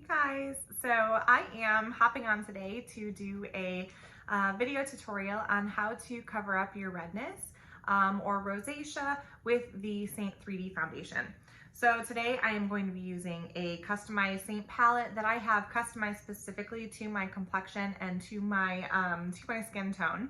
Guys, so I am hopping on today to do a video tutorial on how to cover up your redness or rosacea with the Seint 3D foundation. So today I am going to be using a customized Seint palette that I have customized specifically to my complexion and to my skin tone.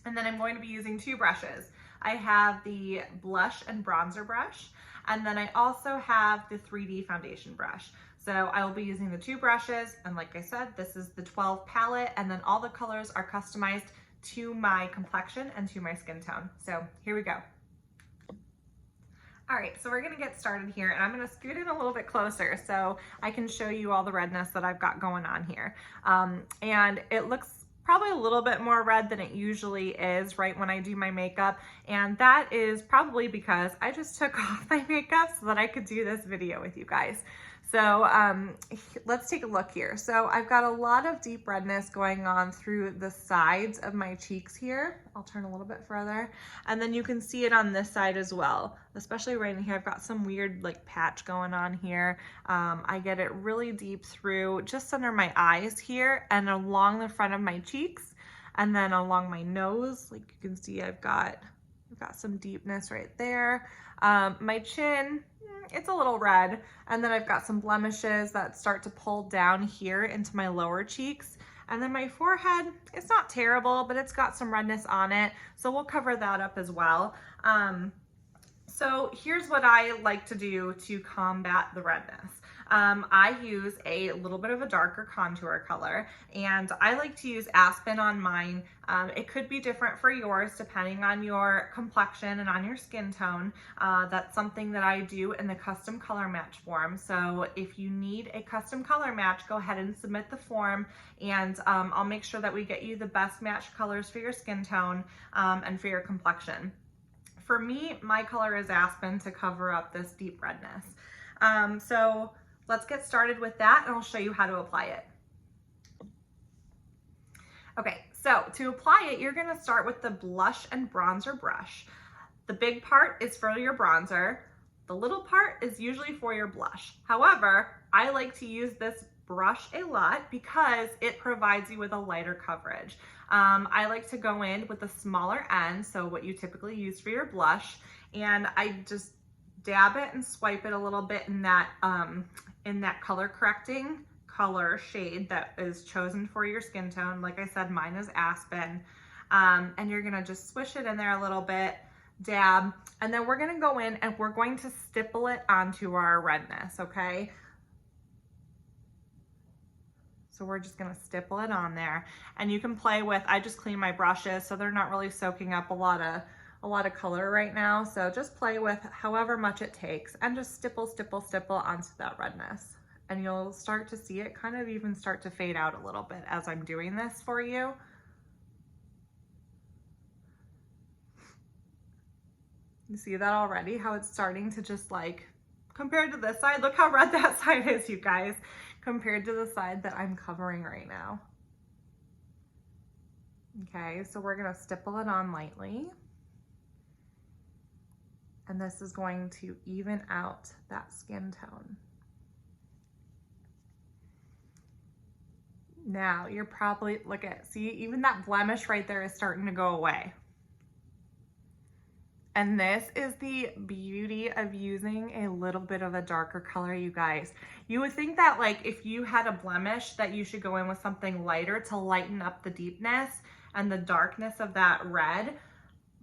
And then I'm going to be using two brushes. I have the blush and bronzer brush, and then I also have the 3D foundation brush. So I will be using the two brushes, and like I said, this is the 12 palette, and then all the colors are customized to my complexion and to my skin tone. So here we go. All right, so we're gonna get started here, and I'm gonna scoot in a little bit closer so I can show you all the redness that I've got going on here. And it looks probably a little bit more red than it usually is right when I do my makeup, and that is probably because I just took off my makeup so that I could do this video with you guys. So let's take a look here. So I've got a lot of deep redness going on through the sides of my cheeks here. I'll turn a little bit further. And then you can see it on this side as well, especially right in here. I've got some weird like patch going on here. I get it really deep through just under my eyes here and along the front of my cheeks, and then along my nose. Like you can see, I've got some deepness right there. My chin, it's a little red, and then I've got some blemishes that start to pull down here into my lower cheeks, and then my forehead, it's not terrible, but it's got some redness on it, so we'll cover that up as well. So here's what I like to do to combat the redness. I use a little bit of a darker contour color, and I like to use Aspen on mine. It could be different for yours depending on your complexion and on your skin tone. That's something that I do in the custom color match form. So if you need a custom color match, go ahead and submit the form, and I'll make sure that we get you the best match colors for your skin tone and for your complexion. For me, my color is Aspen to cover up this deep redness. So let's get started with that, and I'll show you how to apply it. Okay, so to apply it, you're gonna start with the blush and bronzer brush. The big part is for your bronzer. The little part is usually for your blush. However, I like to use this brush a lot because it provides you with a lighter coverage. I like to go in with the smaller end, so what you typically use for your blush, and I just dab it and swipe it a little bit in that color correcting color shade that is chosen for your skin tone. Like I said, mine is Aspen, and you're gonna just swish it in there a little bit, dab, and then we're gonna go in and we're going to stipple it onto our redness, okay? So we're just gonna stipple it on there, and you can play with, I just clean my brushes so they're not really soaking up a lot of color right now. So just play with however much it takes and just stipple, stipple, stipple onto that redness. And you'll start to see it kind of even start to fade out a little bit as I'm doing this for you. You see that already, how it's starting to just like, compared to this side, look how red that side is, you guys, compared to the side that I'm covering right now. Okay, so we're gonna stipple it on lightly. And this is going to even out that skin tone. Now you're probably, see, even that blemish right there is starting to go away. And this is the beauty of using a little bit of a darker color, you guys. You would think that like if you had a blemish that you should go in with something lighter to lighten up the deepness and the darkness of that red,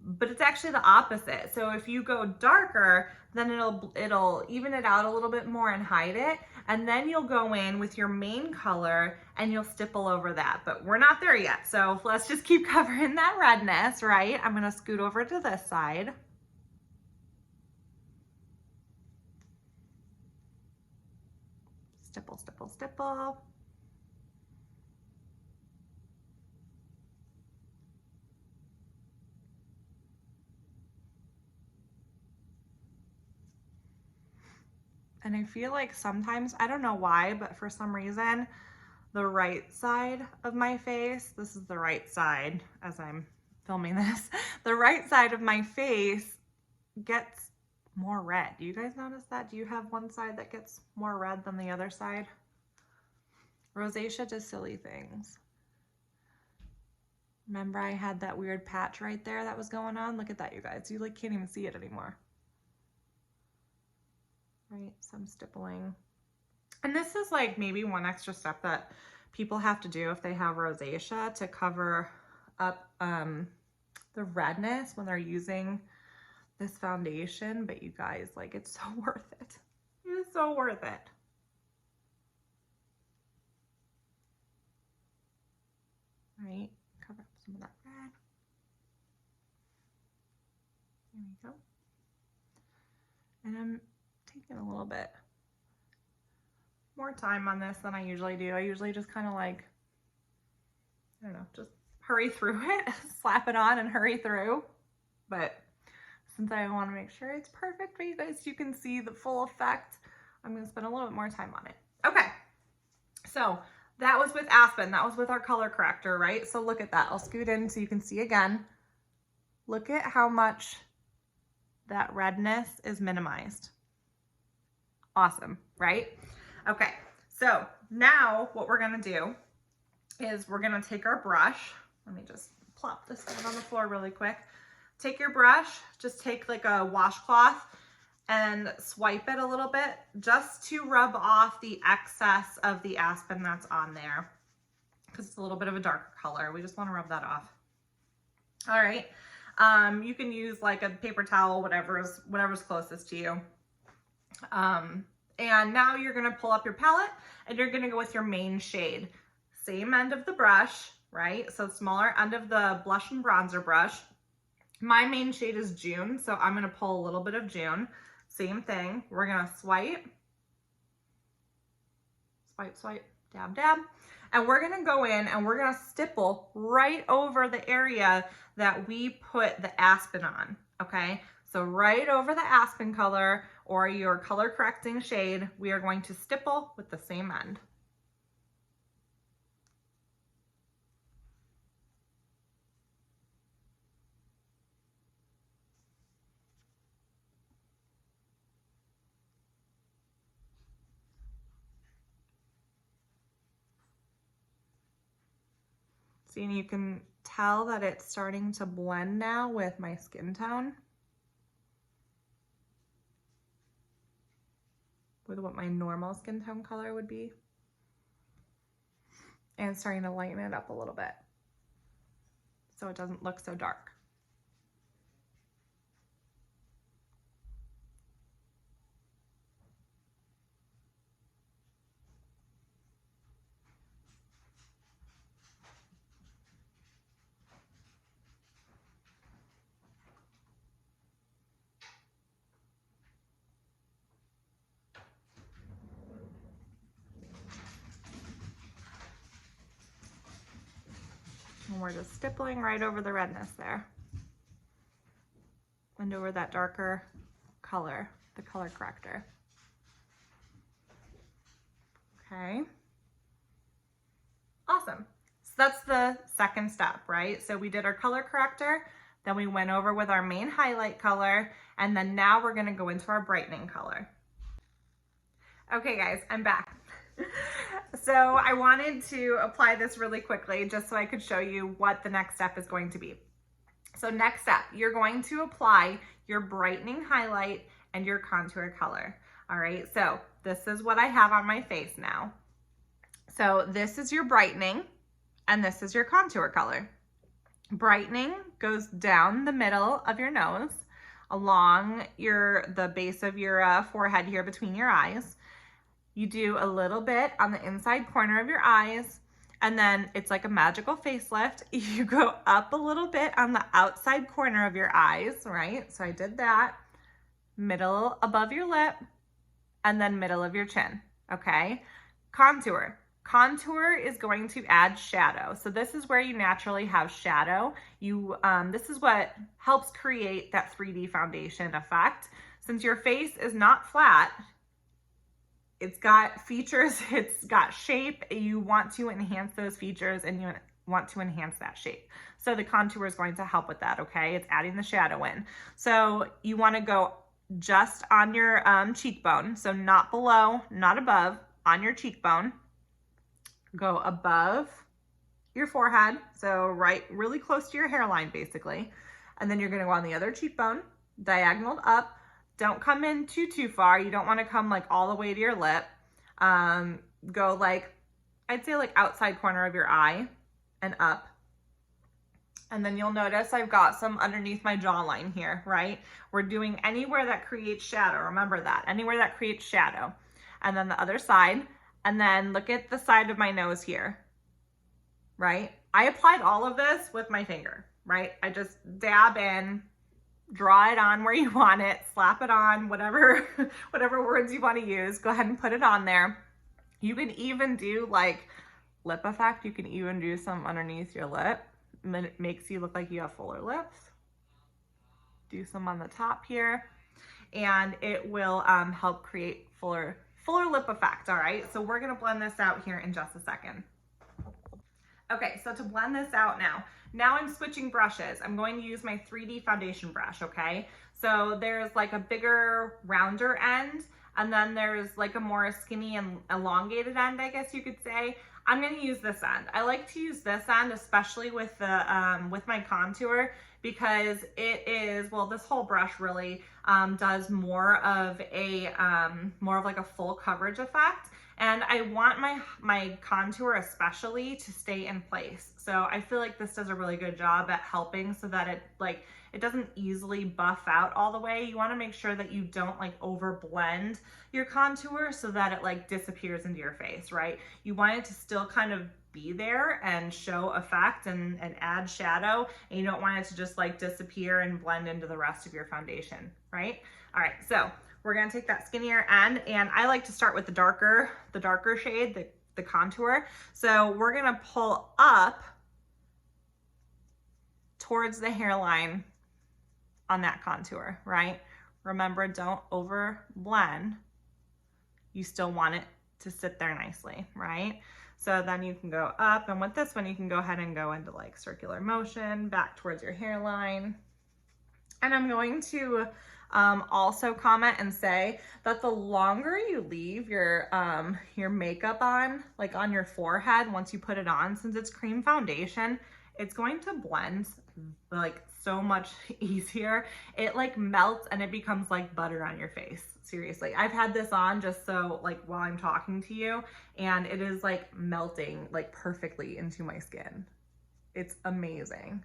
but it's actually the opposite. So if you go darker, then it'll even it out a little bit more and hide it. And then you'll go in with your main color and you'll stipple over that. But we're not there yet. So let's just keep covering that redness, right? I'm gonna scoot over to this side. Stipple, stipple, stipple. And I feel like sometimes, I don't know why, but for some reason, the right side of my face, this is the right side as I'm filming this, the right side of my face gets more red. Do you guys notice that? Do you have one side that gets more red than the other side? Rosacea does silly things. Remember I had that weird patch right there that was going on? Look at that, you guys. You like can't even see it anymore. Right, some stippling. And this is like maybe one extra step that people have to do if they have rosacea to cover up the redness when they're using this foundation. But you guys, like, it's so worth it. It is so worth it. Right, cover up some of that red. There we go. And I'm taking a little bit more time on this than I usually do. I usually just kind of like, I don't know, just hurry through it, slap it on and hurry through. But since I want to make sure it's perfect for you guys, you can see the full effect, I'm going to spend a little bit more time on it. Okay, so that was with Aspen. That was with our color corrector, right? So look at that. I'll scoot in so you can see again. Look at how much that redness is minimized. Awesome, right? Okay, so now what we're gonna do is we're gonna take our brush. Let me just plop this down on the floor really quick. Take your brush, just take like a washcloth and swipe it a little bit just to rub off the excess of the Aspen that's on there because it's a little bit of a darker color. We just want to rub that off. All right. You can use like a paper towel, whatever's closest to you. And now you're going to pull up your palette and you're going to go with your main shade. Same end of the brush, right? So smaller end of the blush and bronzer brush. My main shade is June, so I'm going to pull a little bit of June. Same thing. We're going to swipe, swipe, swipe, dab, dab. And we're going to go in and we're going to stipple right over the area that we put the Aspen on, okay? So right over the Aspen color or your color correcting shade, we are going to stipple with the same end. See, and you can tell that it's starting to blend now with my skin tone, with what my normal skin tone color would be. And it's starting to lighten it up a little bit so it doesn't look so dark. And we're just stippling right over the redness there and over that darker color, the color corrector. Okay. Awesome. So that's the second step, right? So we did our color corrector, then we went over with our main highlight color, and then now we're gonna go into our brightening color. Okay guys, I'm back. So I wanted to apply this really quickly just so I could show you what the next step is going to be. So next step, you're going to apply your brightening highlight and your contour color. All right, so this is what I have on my face now. So this is your brightening and this is your contour color. Brightening goes down the middle of your nose, along the base of your forehead here between your eyes. You do a little bit on the inside corner of your eyes, and then it's like a magical facelift. You go up a little bit on the outside corner of your eyes, right? So I did that. Middle above your lip, and then middle of your chin, okay? Contour. Contour is going to add shadow. So this is where you naturally have shadow. This is what helps create that 3D foundation effect. Since your face is not flat, it's got features, it's got shape. You want to enhance those features and you want to enhance that shape. So the contour is going to help with that, okay? It's adding the shadow in. So you want to go just on your cheekbone. So not below, not above, on your cheekbone. go above your forehead, so right really close to your hairline basically. And then you're gonna go on the other cheekbone, diagonal up. Don't come in too far. You don't wanna come like all the way to your lip. Go like, I'd say like outside corner of your eye and up. And then you'll notice I've got some underneath my jawline here, right? We're doing anywhere that creates shadow. Remember that, anywhere that creates shadow. And then the other side, and then look at the side of my nose here, right? I applied all of this with my finger, right? I just dab in, draw it on where you want it, slap it on, whatever words you want to use, go ahead and put it on there. You can even do like lip effect. You can even do some underneath your lip. It makes you look like you have fuller lips. Do some on the top here, and it will help create fuller lip effect. All right, so we're gonna blend this out here in just a second. Okay, so to blend this out now I'm switching brushes. I'm going to use my 3D foundation brush, okay? So there's like a bigger, rounder end, and then there's like a more skinny and elongated end, I guess you could say. I'm going to use this end. I like to use this end, especially with the with my contour, because it is, well, this whole brush really does more of like a full coverage effect. And I want my contour especially to stay in place. So I feel like this does a really good job at helping so that it doesn't easily buff out all the way. You want to make sure that you don't like over blend your contour so that it like disappears into your face, right? You want it to still kind of be there and show effect and add shadow, and you don't want it to just like disappear and blend into the rest of your foundation, right? All right, so we're gonna take that skinnier end, and I like to start with the darker shade, the contour. So we're gonna pull up towards the hairline on that contour, right? Remember, don't over blend. You still want it to sit there nicely, right? So then you can go up, and with this one, you can go ahead and go into like circular motion back towards your hairline. And I'm going to also comment and say that the longer you leave your makeup on, like on your forehead, once you put it on, since it's cream foundation, it's going to blend like so much easier. It like melts and it becomes like butter on your face. Seriously, I've had this on just so like while I'm talking to you, and it is like melting like perfectly into my skin. It's amazing,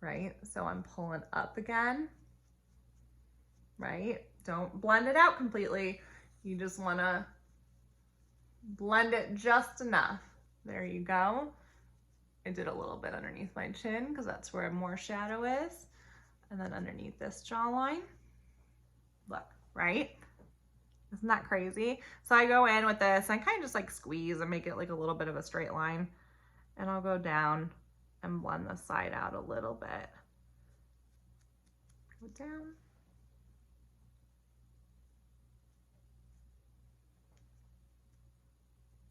right? So I'm pulling up again, right? Don't blend it out completely. You just want to blend it just enough. There you go. I did a little bit underneath my chin because that's where more shadow is. And then underneath this jawline. Look, right? Isn't that crazy? So I go in with this and I kind of just like squeeze and make it like a little bit of a straight line. And I'll go down and blend the side out a little bit. Go down.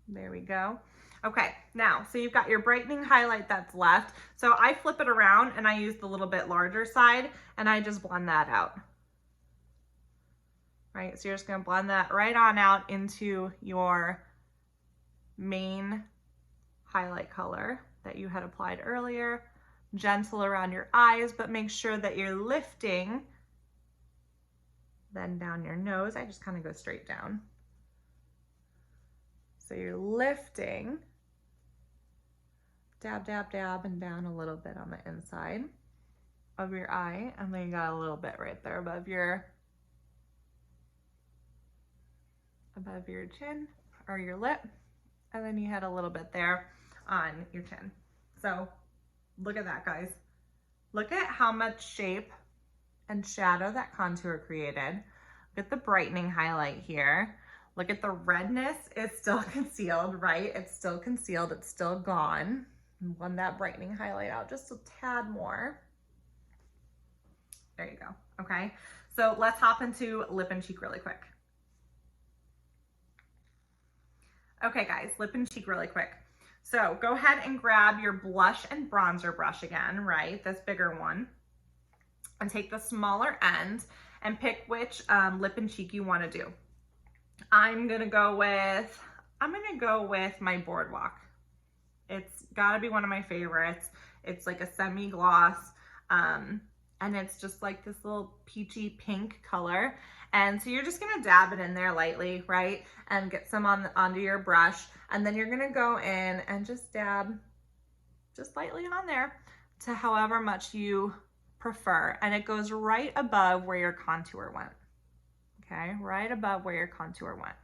There we go. Okay, now, so you've got your brightening highlight that's left. So I flip it around and I use the little bit larger side and I just blend that out. Right, so you're just gonna blend that right on out into your main highlight color that you had applied earlier. Gentle around your eyes, but make sure that you're lifting then down your nose. I just kind of go straight down. So you're lifting, dab, dab, dab, and down a little bit on the inside of your eye. And then you got a little bit right there above your chin or your lip. And then you had a little bit there on your chin. So look at that, guys. Look at how much shape and shadow that contour created. Look at the brightening highlight here. Look at the redness is still concealed, right? It's still concealed, it's still gone. Blend that brightening highlight out just a tad more. There you go, okay? So let's hop into lip and cheek really quick. Okay guys, lip and cheek really quick. So go ahead and grab your blush and bronzer brush again, right? This bigger one. And take the smaller end and pick which lip and cheek you wanna do. I'm gonna go with, I'm gonna go with my Boardwalk. It's gotta be one of my favorites. It's like a semi-gloss, and it's just like this little peachy pink color. And so you're just gonna dab it in there lightly, right? And get some onto your brush. And then you're gonna go in and just dab just lightly on there to however much you prefer. And it goes right above where your contour went. Okay, right above where your contour went,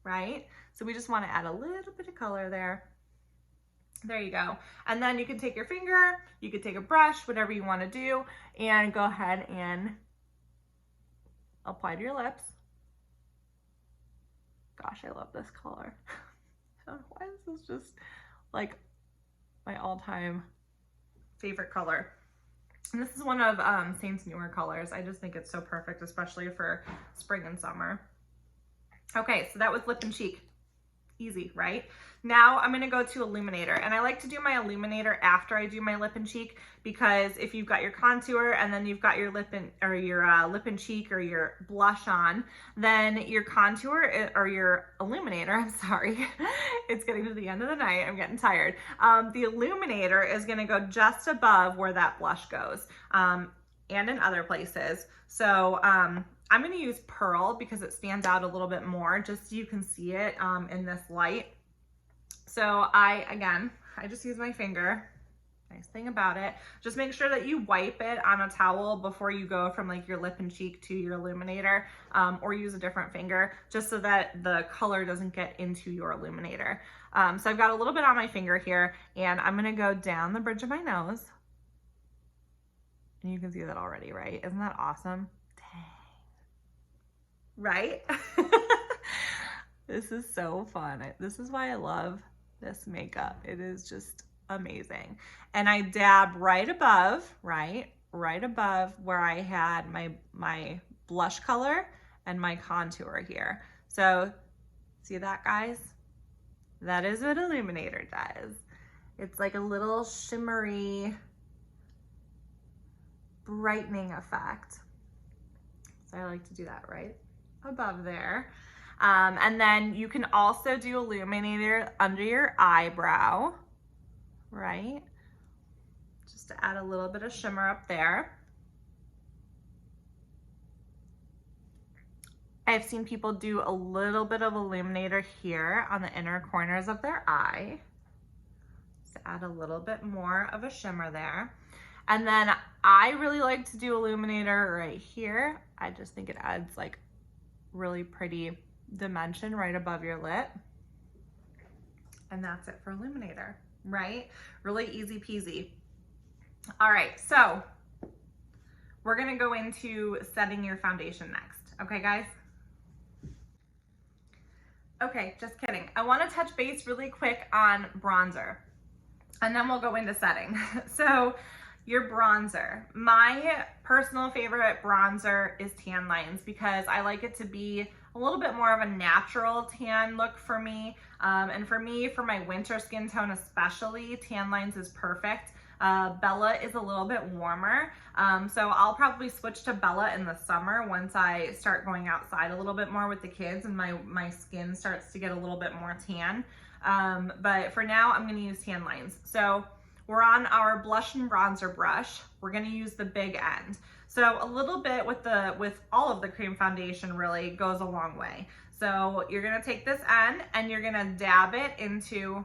right? So we just wanna add a little bit of color there. There you go. And then you can take your finger, you could take a brush, whatever you want to do, and go ahead and apply to your lips. Gosh, I love this color. Why is this just like my all-time favorite color? And this is one of Seint's newer colors. I just think it's so perfect, especially for spring and summer. Okay, so that was lip and cheek. Easy, right? Now I'm gonna go to Illuminator, and I like to do my Illuminator after I do my lip and cheek, because if you've got your contour and then you've got your lip and cheek or your blush on, then your contour or your Illuminator, I'm sorry, it's getting to the end of the night, I'm getting tired. The Illuminator is gonna go just above where that blush goes, and in other places. So I'm gonna use Pearl because it stands out a little bit more, just so you can see it in this light. So I just use my finger. Nice thing about it, just make sure that you wipe it on a towel before you go from like your lip and cheek to your Illuminator, or use a different finger, just so that the color doesn't get into your Illuminator. So I've got a little bit on my finger here, and I'm gonna go down the bridge of my nose. And you can see that already, right? Isn't that awesome? Dang. Right? This is so fun. This is why I love this makeup. It is just amazing. And I dab right above, right above where I had my blush color and my contour here. So see that, guys? That is what Illuminator does. It's like a little shimmery brightening effect. So I like to do that right above there. And then you can also do Illuminator under your eyebrow, right? Just to add a little bit of shimmer up there. I've seen people do a little bit of Illuminator here on the inner corners of their eye, just to add a little bit more of a shimmer there. And then I really like to do Illuminator right here. I just think it adds like really pretty dimension right above your lip. And that's it for Illuminator, right? Really easy peasy. All right, so we're gonna go into setting your foundation next. Okay, guys? Okay, just kidding. I wanna touch base really quick on bronzer, and then we'll go into setting. So your bronzer. My personal favorite bronzer is Tan Lines, because I like it to be a little bit more of a natural tan look for me. And for me, for my winter skin tone especially, Tan Lines is perfect. Bella is a little bit warmer. So I'll probably switch to Bella in the summer once I start going outside a little bit more with the kids and my skin starts to get a little bit more tan. But for now, I'm gonna use Tan Lines. So we're on our blush and bronzer brush. We're gonna use the big end. So a little bit with all of the cream foundation really goes a long way. So you're gonna take this end and you're gonna dab it into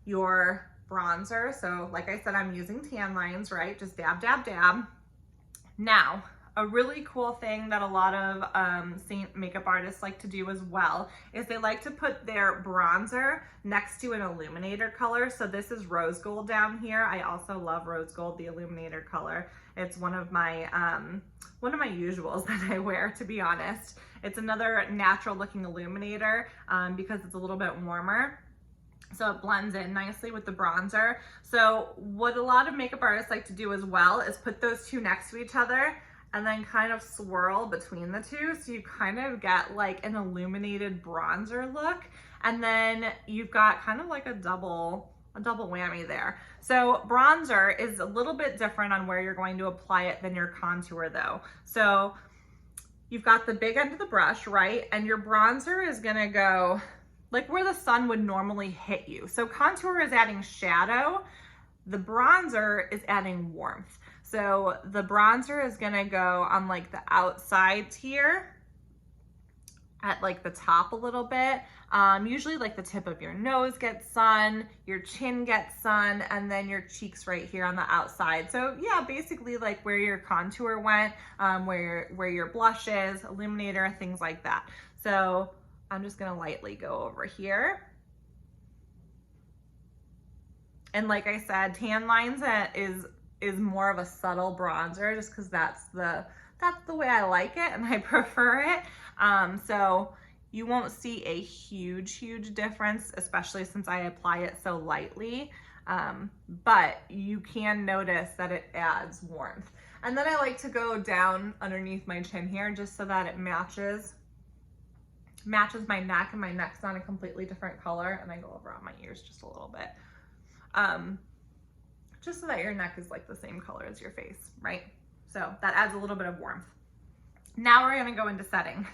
your bronzer. So like I said, I'm using Tan Lines, right? Just dab, dab, dab. Now, a really cool thing that a lot of Seint makeup artists like to do as well is they like to put their bronzer next to an Illuminator color. So this is rose gold down here. I also love rose gold, the Illuminator color. It's one of my usuals that I wear, to be honest. It's another natural looking Illuminator because it's a little bit warmer. So it blends in nicely with the bronzer. So what a lot of makeup artists like to do as well is put those two next to each other and then kind of swirl between the two. So you kind of get like an illuminated bronzer look. And then you've got kind of like a double whammy there. So bronzer is a little bit different on where you're going to apply it than your contour though. So you've got the big end of the brush, right? And your bronzer is gonna go like where the sun would normally hit you. So contour is adding shadow. The bronzer is adding warmth. So the bronzer is gonna go on like the outsides here, at like the top a little bit. Usually like the tip of your nose gets sun, your chin gets sun, and then your cheeks right here on the outside. So yeah, basically like where your contour went, where your blush is, illuminator, things like that. So I'm just gonna lightly go over here. And like I said, tan lines is more of a subtle bronzer, just because that's the way I like it and I prefer it. So you won't see a huge difference, especially since I apply it so lightly. But you can notice that it adds warmth. And then I like to go down underneath my chin here just so that it matches my neck, and my neck's on a completely different color. And I go over on my ears just a little bit. Just so that your neck is like the same color as your face, right? So that adds a little bit of warmth. Now we're gonna go into setting.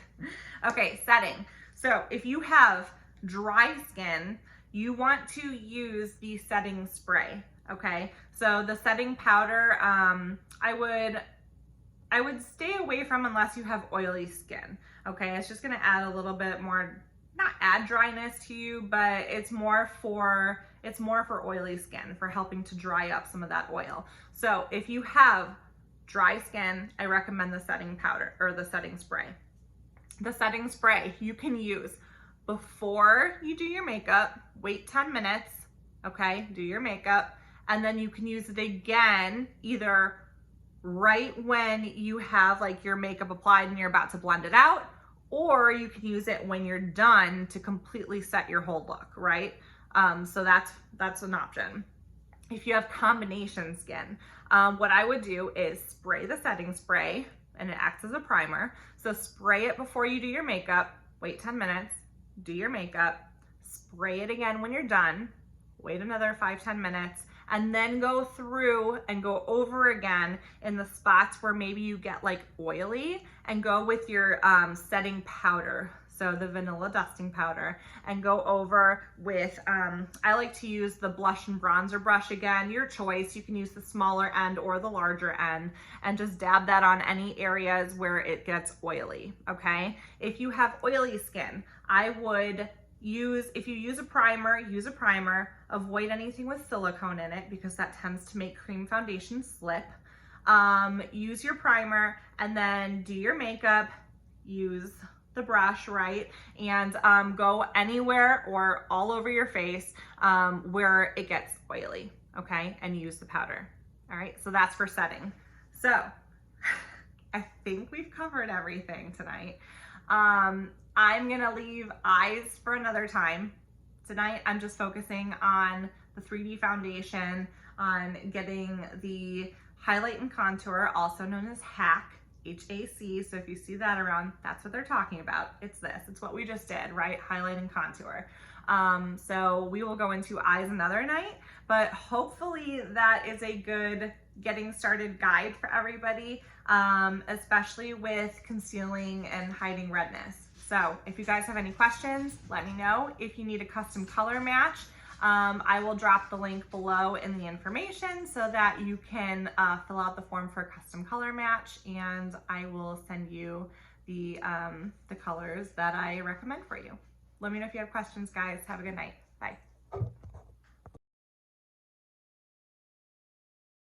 Okay, setting. So if you have dry skin, you want to use the setting spray, okay? So the setting powder, I would stay away from unless you have oily skin, okay? It's just gonna add a little bit more, not add dryness to you, but it's more for oily skin, for helping to dry up some of that oil. So if you have dry skin, I recommend the setting powder or the setting spray. The setting spray you can use before you do your makeup, wait 10 minutes, okay, do your makeup, and then you can use it again either right when you have like your makeup applied and you're about to blend it out, or you can use it when you're done to completely set your whole look, right? So that's an option. If you have combination skin, what I would do is spray the setting spray, and it acts as a primer. So spray it before you do your makeup, wait 10 minutes, do your makeup, spray it again when you're done, wait another 5-10 minutes, and then go through and go over again in the spots where maybe you get like oily, and go with your setting powder. So the vanilla dusting powder, and go over with, I like to use the blush and bronzer brush again, your choice. You can use the smaller end or the larger end, and just dab that on any areas where it gets oily, okay? If you have oily skin, I would if you use a primer, use a primer. Avoid anything with silicone in it because that tends to make cream foundation slip. Use your primer, and then do your makeup, use the brush, right? And go anywhere or all over your face where it gets oily, okay? And use the powder. All right, so that's for setting. So I think we've covered everything tonight. I'm gonna leave eyes for another time. Tonight, I'm just focusing on the 3D foundation, on getting the highlight and contour, also known as HAC, HAC. So if you see that around, that's what they're talking about. It's this, it's what we just did, right? Highlight and contour. So we will go into eyes another night, but hopefully that is a good getting started guide for everybody, especially with concealing and hiding redness. So if you guys have any questions, let me know. If you need a custom color match, I will drop the link below in the information so that you can fill out the form for a custom color match, and I will send you the colors that I recommend for you. Let me know if you have questions, guys. Have a good night. Bye.